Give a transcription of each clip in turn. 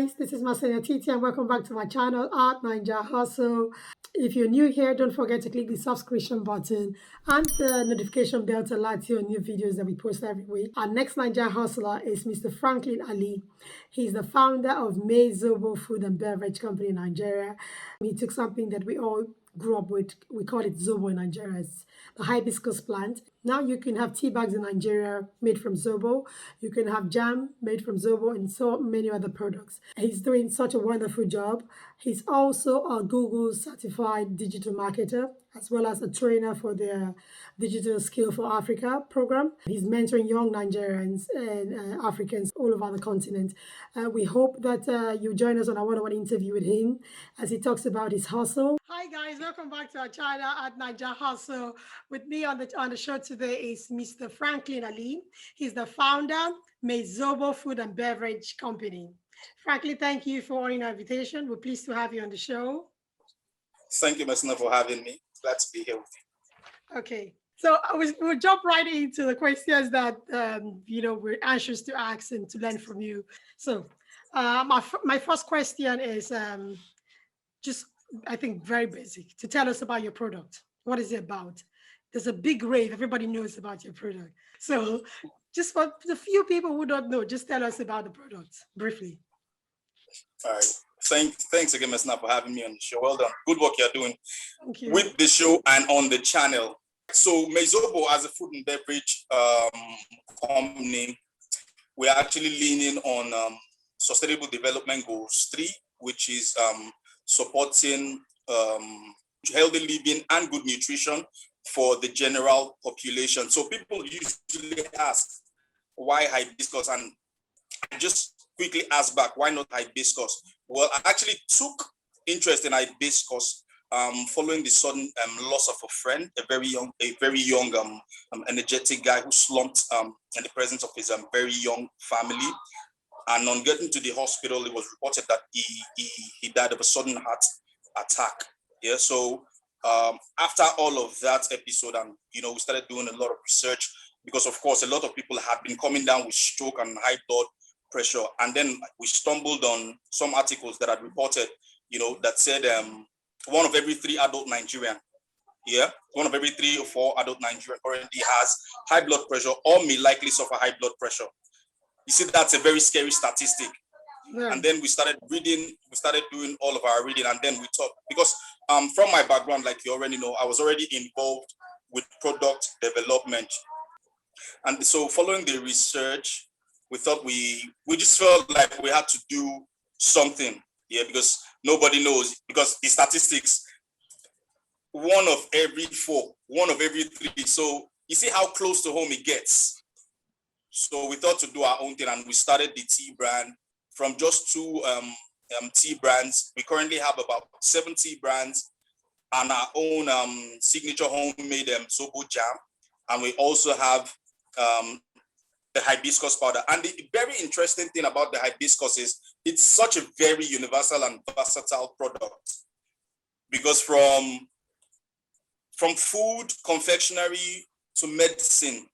guys, this is Masaya Titi and welcome back to my channel at Ninja Hustle. If you're new here, don't forget to click the subscription button and the notification bell to alert you on new videos that we post every week. Our next Ninja Hustler is Mr. Phranklin Ali. He's the founder of MaiZOBO Food and Beverage Company in Nigeria. He took something that we all grew up with. We call it Zobo in Nigeria. It's the hibiscus plant. Now you can have tea bags in Nigeria made from Zobo. You can have jam made from Zobo and so many other products. He's doing such a wonderful job. He's also a Google certified digital marketer as well as a trainer for their Digital Skill for Africa program. He's mentoring young Nigerians and Africans all over the continent. We hope that you join us on a one-on-one interview with him as he talks about his hustle. Hi guys, welcome back to our channel at Ninja Hustle. With me on the show today is Mr. Phranklin Ali. He's the founder, MaiZOBO Food and Beverage Company. Phranklin, thank you for honoring our invitation. We're pleased to have you on the show. Thank you, Messina, for having me. Glad to be here with you. Okay, so we'll jump right into the questions that we're anxious to ask and to learn from you. So, my first question is just, I think, very basic. To tell us about your product. What is it about? There's a big rave. Everybody knows about your product. So, just for the few people who don't know, just tell us about the product briefly. All right. Thanks again, Messina, for having me on the show. Well done. Good work you're doing with the show and on the channel. So MaiZOBO, as a food and beverage company, we're actually leaning on Sustainable Development Goals 3, which is supporting healthy living and good nutrition for the general population. So people usually ask, why hibiscus? And I just quickly ask back, why not hibiscus? Well, I actually took interest in hibiscus following the sudden loss of a friend, a very young, energetic guy who slumped in the presence of his very young family. And on getting to the hospital, it was reported that he died of a sudden heart attack. Yeah, so after all of that episode, and we started doing a lot of research because, of course, a lot of people had been coming down with stroke and high blood pressure, and then we stumbled on some articles that had reported, that said one of every 3 adult Nigerian, one of every 3 or 4 adult Nigerian currently has high blood pressure or may likely suffer high blood pressure. You see, that's a very scary statistic. Yeah. And then we started reading, we started doing all of our reading, and then we thought, because from my background, like you already know, I was already involved with product development. And so following the research, we thought we just felt like we had to do something, because nobody knows, because the statistics, 1 of every 4, 1 of every 3. So you see how close to home it gets. So we thought to do our own thing, and we started the tea brand from just 2 tea brands. We currently have about 7 tea brands and our own signature homemade Zobo jam. And we also have the hibiscus powder. And the very interesting thing about the hibiscus is it's such a very universal and versatile product, because from food, confectionery, to medicine,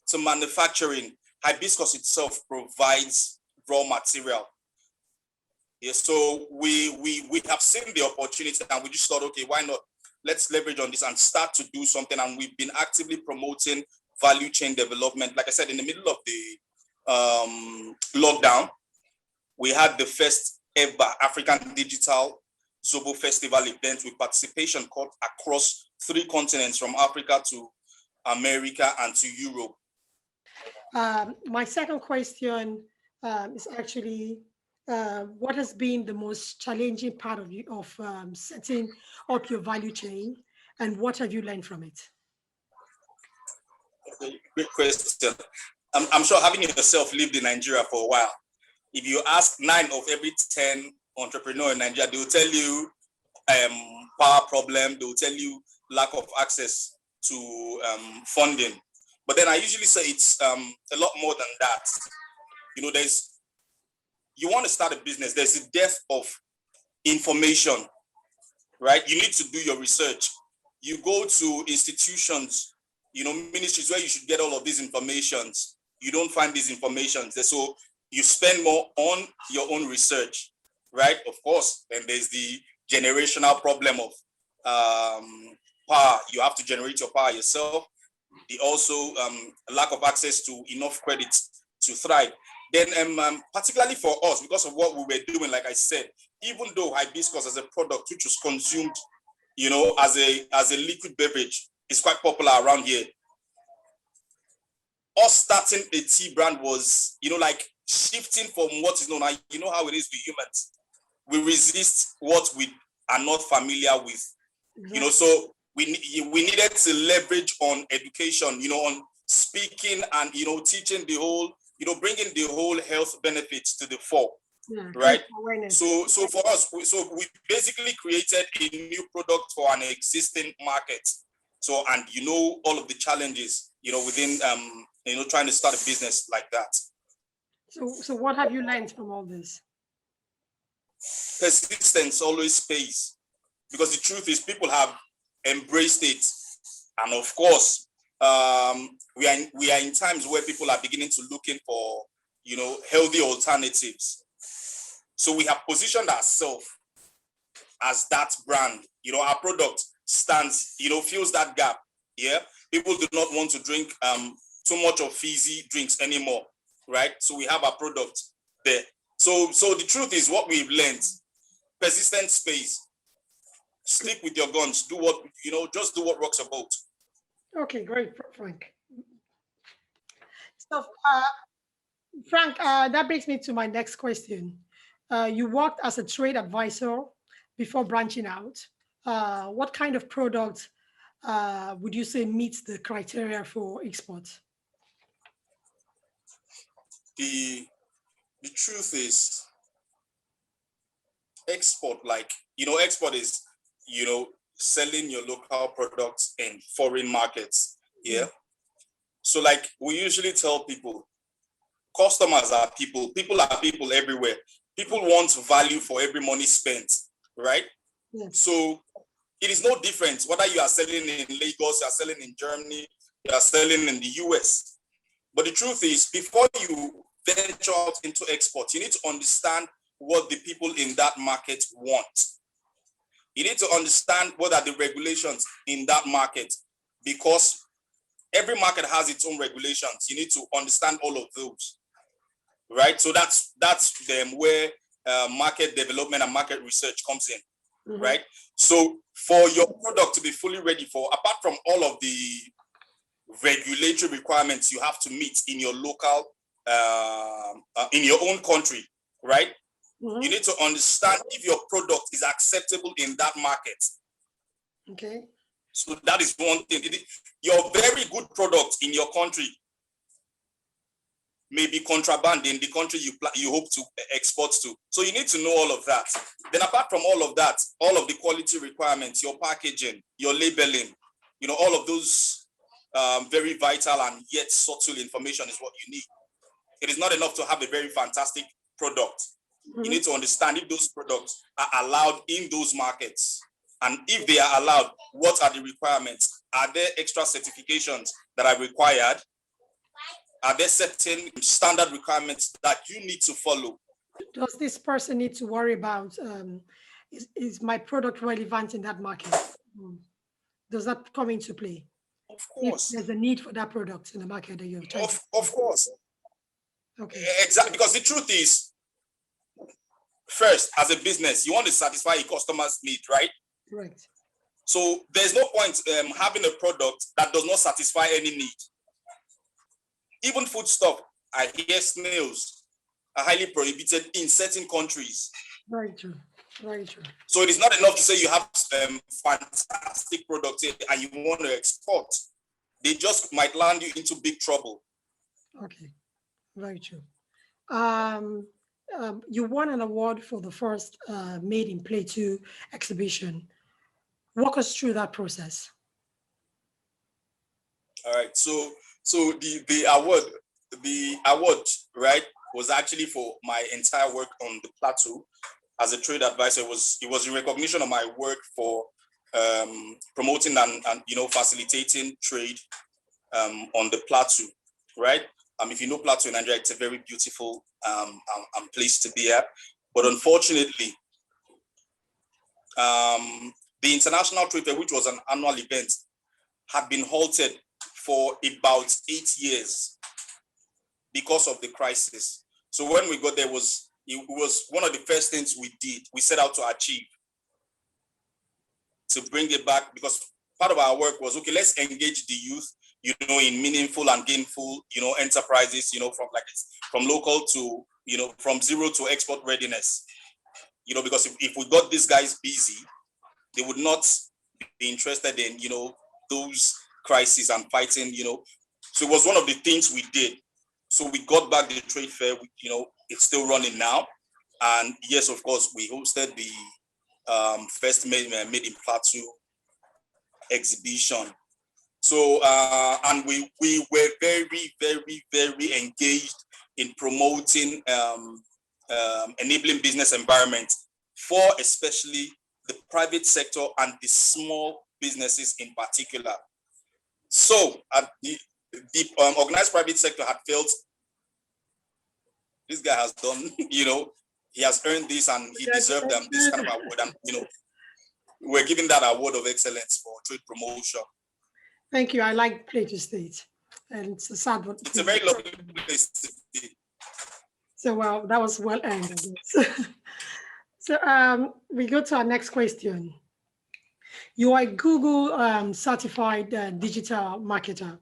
to manufacturing, hibiscus itself provides raw material. Yeah, so we have seen the opportunity, and we just thought, okay, why not? Let's leverage on this and start to do something. And we've been actively promoting value chain development. Like I said, in the middle of the lockdown, we had the first ever African Digital Zobo Festival event with participation across 3 continents, from Africa to America and to Europe. My second question is actually, what has been the most challenging part of setting up your value chain, and what have you learned from it? Great question. I'm sure, having yourself lived in Nigeria for a while, if you ask 9 of every 10 entrepreneurs in Nigeria, they will tell you power problem, they will tell you lack of access to funding. But then I usually say it's a lot more than that. You want to start a business, there's a depth of information, right? You need to do your research. You go to institutions, ministries where you should get all of these informations. You don't find these informations. So you spend more on your own research. right? Of course. Then there's the generational problem of power. You have to generate your power yourself. The also lack of access to enough credit to thrive. Then particularly for us, because of what we were doing, like I said, even though hibiscus as a product which was consumed, as a liquid beverage, is quite popular around here. Us starting a tea brand was, like shifting from what is known. You know how it is with humans. We resist what we are not familiar with. Exactly. So we needed to leverage on education, on speaking and, teaching the whole, bringing the whole health benefits to the fore. Yeah, right. So for us, we basically created a new product for an existing market. So, and all of the challenges, within trying to start a business like that. So what have you learned from all this? Persistence always pays, because the truth is people have embraced it, and of course, we are in times where people are beginning to looking for healthy alternatives. So we have positioned ourselves as that brand. Our product stands, fills that gap. Yeah, people do not want to drink too much of fizzy drinks anymore, right? So we have our product there. So the truth is, what we've learned: persistent space. Stick with your guns. Do what just do what rocks your boat. Okay, great, Frank. So, Frank, that brings me to my next question. You worked as a trade advisor before branching out. What kind of product would you say meets the criteria for export? The truth is, export, export is, selling your local products in foreign markets. Yeah. So like we usually tell people, customers are people. People are people everywhere. People want value for every money spent, right? Yes. So it is no different whether you are selling in Lagos, you are selling in Germany, you are selling in the US. But the truth is, before you venture out into export, you need to understand what the people in that market want. You need to understand what are the regulations in that market, because every market has its own regulations. You need to understand all of those, right? So that's where market development and market research comes in, right? So for your product to be fully ready for, apart from all of the regulatory requirements you have to meet in your local, in your own country, right? You need to understand if your product is acceptable in that market. Okay. So that is one thing. Your very good product in your country may be contraband in the country you hope to export to. So you need to know all of that. Then apart from all of that, all of the quality requirements, your packaging, your labeling, all of those very vital and yet subtle information is what you need. It is not enough to have a very fantastic product. You need to understand if those products are allowed in those markets. And if they are allowed, what are the requirements? Are there extra certifications that are required? Are there certain standard requirements that you need to follow? Does this person need to worry about, is my product relevant in that market? Does that come into play? Of course. If there's a need for that product in the market that you're trying Of course. Okay. Exactly, because the truth is, first, as a business, you want to satisfy a customer's need, right? Right. So there's no point having a product that does not satisfy any need. Even foodstuff, I hear snails are highly prohibited in certain countries. Very true. Very true. So it is not enough to say you have fantastic products and you want to export. They just might land you into big trouble. Okay. Very true. You won an award for the first Made in Play 2 exhibition. Walk us through that process. All right. So the award, right, was actually for my entire work on the plateau as a trade advisor. It was in recognition of my work for promoting and facilitating trade on the plateau, right? If you know Plateau in Nigeria, it's a very beautiful place to be at. But unfortunately, the International Trade Fair, which was an annual event, had been halted for about 8 years because of the crisis. So when we got there, it was one of the first things we did. We set out to achieve, to bring it back, because part of our work was, okay, let's engage the youth, in meaningful and gainful, enterprises, from local to, from zero to export readiness, because if we got these guys busy, they would not be interested in, those crises and fighting, So it was one of the things we did. So we got back the trade fair, it's still running now. And yes, of course, we hosted the first Made in Plateau exhibition. So, and we were very, very, very engaged in promoting enabling business environment for especially the private sector and the small businesses in particular. So, the organized private sector had felt this guy has done, he has earned this and he deserved this kind of award. And, we're giving that award of excellence for trade promotion. Thank you. I like Plateau State, and it's a sad one. It's a very lovely place to be. So, well, that was well earned, I guess. So, we go to our next question. You are a Google certified digital marketer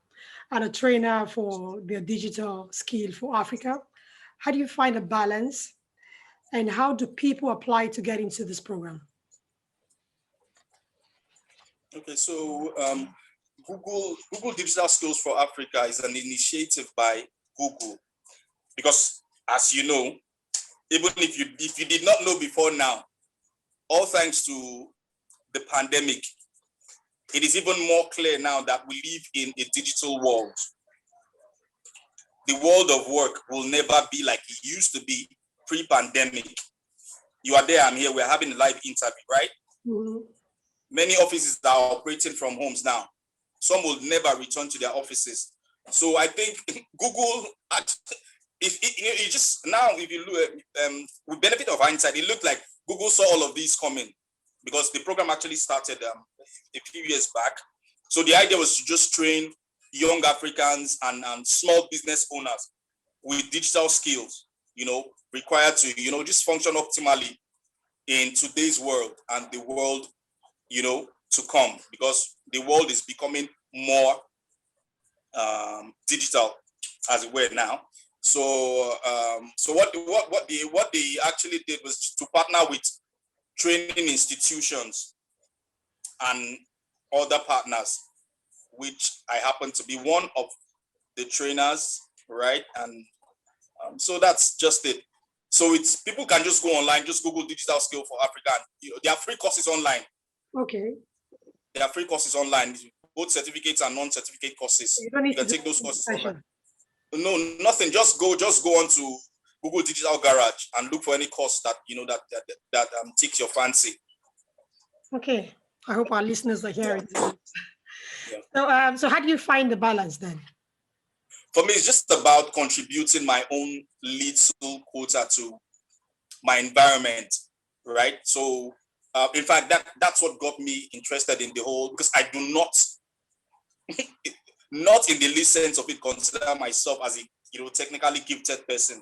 and a trainer for the digital skill for Africa. How do you find a balance, and how do people apply to get into this program? Okay, so Google Digital Skills for Africa is an initiative by Google, because as you know, even if you did not know before now, all thanks to the pandemic, it is even more clear now that we live in a digital world. The world of work will never be like it used to be pre-pandemic. You are there, I'm here, we're having a live interview, right? Mm-hmm. Many offices are operating from homes now. Some will never return to their offices. So I think Google, if just now, if you look, with benefit of hindsight, it looked like Google saw all of these coming, because the program actually started a few years back. So the idea was to just train young Africans and small business owners with digital skills, required to, just function optimally in today's world and the world, to come, because the world is becoming more digital as it were now. So, so what they actually did was to partner with training institutions and other partners, which I happen to be one of the trainers, right? And so that's just it. So it's, people can just go online, just Google digital skill for Africa. And, there are free courses online. Okay. There are free courses online, both certificates and non-certificate courses. You don't need You can to take those courses session. online. No, nothing. Just go on to Google Digital Garage and look for any course that that ticks your fancy. Okay. I hope our listeners are hearing. Yeah. Yeah. So how do you find the balance then? For me, it's just about contributing my own little quota to my environment, right? So, in fact, that's what got me interested in the whole, because I do not, not in the least sense of it, consider myself as a technically gifted person,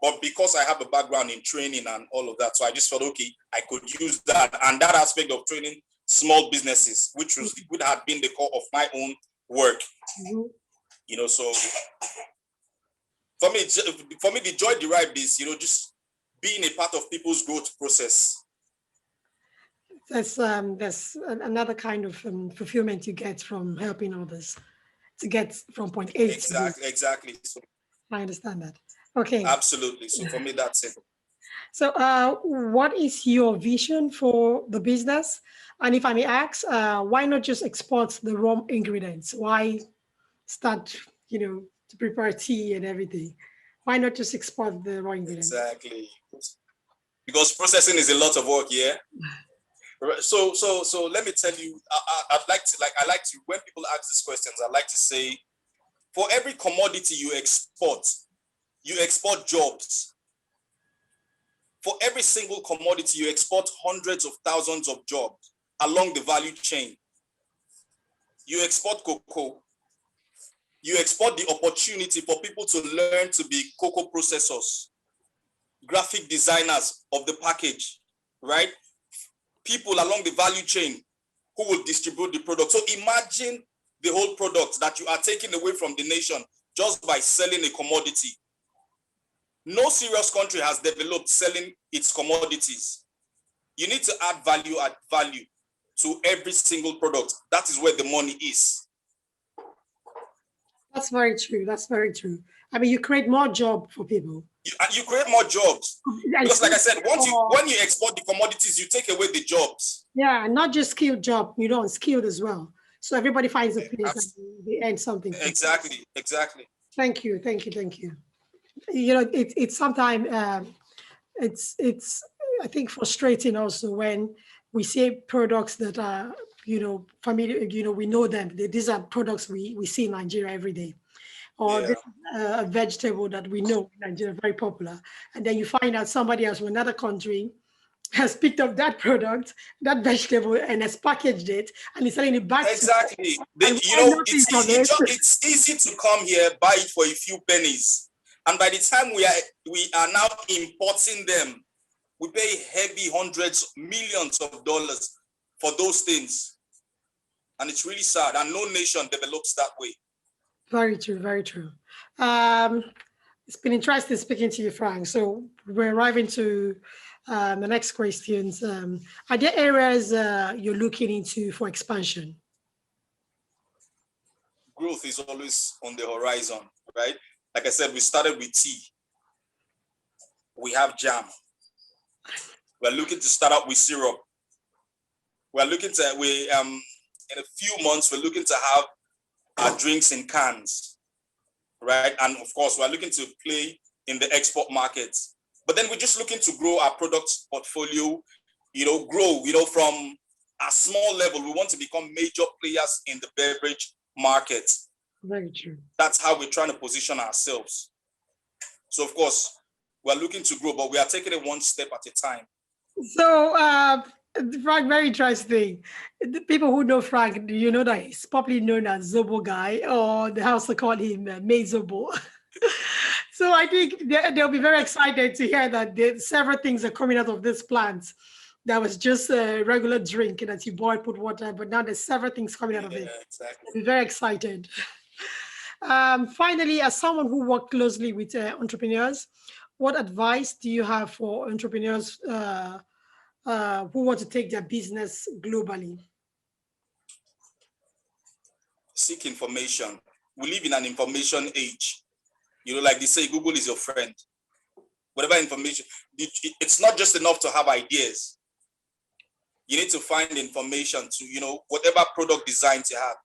but because I have a background in training and all of that, so I just thought, okay, I could use that, and that aspect of training small businesses, which would have been the core of my own work. Mm-hmm. So for me, the joy derived is, just being a part of people's growth process. There's another kind of fulfillment you get from helping others to get from point A to B. Exactly. So I understand that. Okay. Absolutely. So for me, that's it. So what is your vision for the business? And if I may ask, why not just export the raw ingredients? Why start, to prepare tea and everything? Why not just export the raw ingredients? Exactly. Because processing is a lot of work, yeah. So let me tell you, I like to, when people ask these questions, I like to say, for every commodity you export jobs. For every single commodity, you export hundreds of thousands of jobs along the value chain. You export cocoa. You export the opportunity for people to learn to be cocoa processors, graphic designers of the package, right? People along the value chain who will distribute the product. So imagine the whole product that you are taking away from the nation just by selling a commodity. No serious country has developed selling its commodities. You need to add value to every single product. That is where the money is. That's very true. That's very true. I mean, you create more job for people. You create more jobs. Because like I said, when you export the commodities, you take away the jobs. Yeah, not just skilled job, you know, unskilled as well. So everybody finds a place and they earn something. Exactly. Thank you. You know, it's sometimes it's I think frustrating also when we see products that are, you know, familiar, you know, we know them. These are products we see in Nigeria every day. Or this a vegetable that we know in Nigeria, very popular. And then you find out somebody else from another country has picked up that product, that vegetable, and has packaged it and is selling it back. Exactly. You know, it's easy to come here, buy it for a few pennies. And by the time we are now importing them, we pay heavy hundreds, millions of dollars for those things. And it's really sad. And no nation develops that way. Very true, very true. It's been interesting speaking to you, Frank. So we're arriving to the next questions. Are there areas you're looking into for expansion? Growth is always on the horizon, right? Like I said, we started with tea. We have jam. We're looking to start out with syrup. We're looking to, in a few months, we're looking to have our drinks in cans, right? And of course, we're looking to play in the export markets. But then we're just looking to grow our product portfolio, grow, from a small level. We want to become major players in the beverage market. Very true. That's how we're trying to position ourselves. So, of course, we're looking to grow, but we are taking it one step at a time. So, Frank, very interesting. The people who know Frank, you know that he's popularly known as Zobo guy, or they also call him MaiZOBO. So I think they'll be very excited to hear that several things are coming out of this plant. That was just a regular drink that you boil, put water, but now there's several things coming out of it. Exactly. They'll be very excited. Finally, as someone who worked closely with entrepreneurs, what advice do you have for entrepreneurs who want to take their business globally? Seek information. We live in an information age. Like they say, Google is your friend. Whatever information, it's not just enough to have ideas. You need to find information to, whatever product designs you have.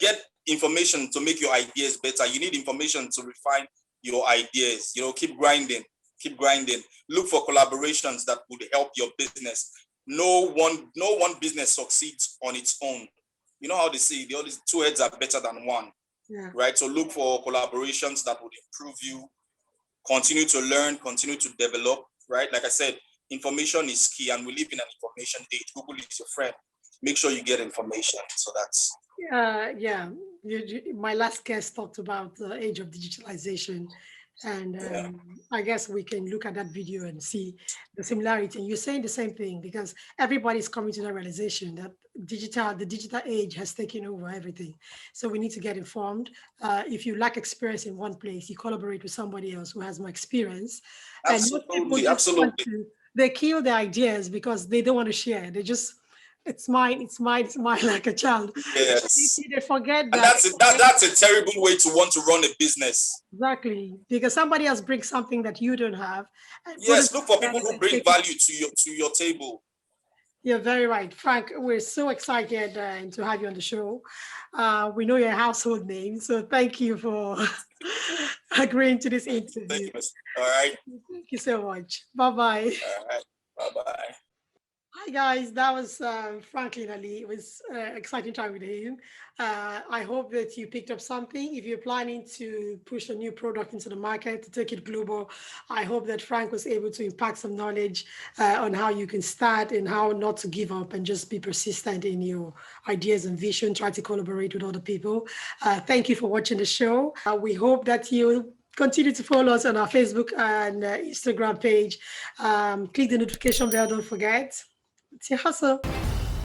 Get information to make your ideas better. You need information to refine your ideas. Keep grinding. Look for collaborations that would help your business. No one business succeeds on its own. You know how they say, the only two heads are better than one. Yeah. Right? So look for collaborations that would improve you. Continue to learn, continue to develop. Right? Like I said, information is key, and we live in an information age. Google is your friend. Make sure you get information. So that's. Yeah. My last guest talked about the age of digitalization. And I guess we can look at that video and see the similarity. And you're saying the same thing because everybody's coming to the realization that the digital age has taken over everything. So we need to get informed. If you lack experience in one place, you collaborate with somebody else who has more experience. Absolutely. They kill their ideas because they don't want to share. They just, it's mine, like a child. Yes. They forget that. And that's a terrible way to want to run a business. Exactly. Because somebody else brings something that you don't have. Yes, look for people who bring value to your table. You're very right. Frank, we're so excited to have you on the show. We know your household name, so thank you for agreeing to this interview. Thank you. All right. Thank you so much. Bye-bye. All right. Bye-bye. Hi guys, that was Franklin Ali. It was exciting time with him. I hope that you picked up something. If you're planning to push a new product into the market to take it global, I hope that Frank was able to impact some knowledge on how you can start and how not to give up and just be persistent in your ideas and vision. Try to collaborate with other people. Thank you for watching the show. We hope that you continue to follow us on our Facebook and Instagram page. Click the notification bell, don't forget. It's your hustle.